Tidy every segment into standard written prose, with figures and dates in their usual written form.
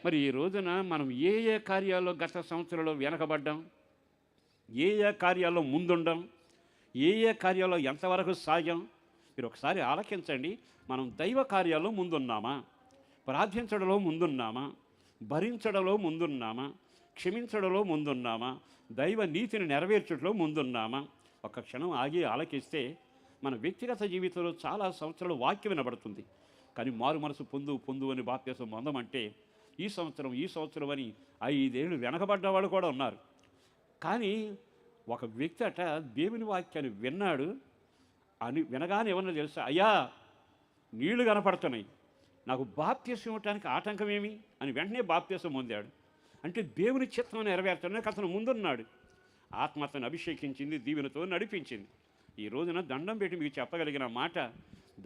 మరి ఈ రోజున మనం ఏ ఏ కార్యాల్లో గత సంవత్సరంలో వెనకబడ్డాం, ఏ ఏ కార్యాల్లో ముందుండం, ఏ ఏ కార్యాల్లో ఎంతవరకు సాగాం, మీరు ఒకసారి ఆలకించండి. మనం దైవ కార్యాల్లో ముందున్నామా? ప్రార్థించడంలో ముందున్నామా? భరించడంలో ముందున్నామా? క్షమించడంలో ముందున్నామా? దైవ నీతిని నెరవేర్చడంలో ముందున్నామా? ఒక్క క్షణం ఆగి ఆలకిస్తే మన వ్యక్తిగత జీవితంలో చాలా సంవత్సరాలు వాక్యం వినబడుతుంది. కానీ మారు మనసు పొందు పొందు అని బాప్తిసం పొందమంటే ఈ సంవత్సరం అని 5 ఏళ్ళు వెనకబడ్డ వాళ్ళు కూడా ఉన్నారు. కానీ ఒక వ్యక్తి అట దేవుని వాక్యాన్ని విన్నాడు. అని వినగానే ఏమన్నా తెలుసా? అయ్యా, నీళ్లు కనపడుతున్నాయి, నాకు బాప్తిసం ఇవ్వటానికి ఆటంకం ఏమి అని వెంటనే బాప్తిసం పొందాడు. అంటే దేవుని చిత్తం నెరవేర్చడానికి అతను ముందున్నాడు. ఆత్మ అతను అభిషేకించింది, దీవెనతో నడిపించింది. ఈ రోజున దండం పెట్టి మీకు చెప్పగలిగిన మాట,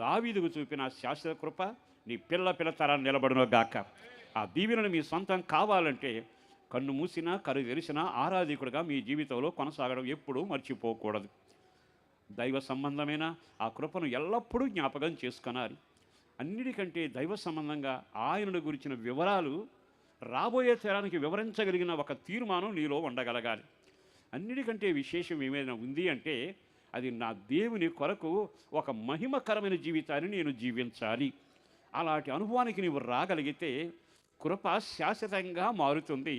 దావీదుకు చూపిన శాశ్వత కృప నీ పిల్ల తరాన్ని నిలబడునో గాక. ఆ దీవెనలు మీ సొంతం కావాలంటే కన్ను మూసినా కరు తెరిసినా ఆరాధికుడిగా మీ జీవితంలో కొనసాగడం ఎప్పుడూ మర్చిపోకూడదు. దైవ సంబంధమైన ఆ కృపను ఎల్లప్పుడూ జ్ఞాపకం చేసుకున్నారు. అన్నిటికంటే దైవ సంబంధంగా ఆయనను గురించిన వివరాలు రాబోయే తరానికి వివరించగలిగిన ఒక తీర్మానం నీలో ఉండగలగాలి. అన్నిటికంటే విశేషం ఏమైనా ఉంది అంటే అది నా దేవుని కొరకు ఒక మహిమకరమైన జీవితాన్ని నేను జీవించాలి. అలాంటి అనుభవానికి నీవు రాగలిగితే కృప శాశ్వతంగా మారుతుంది.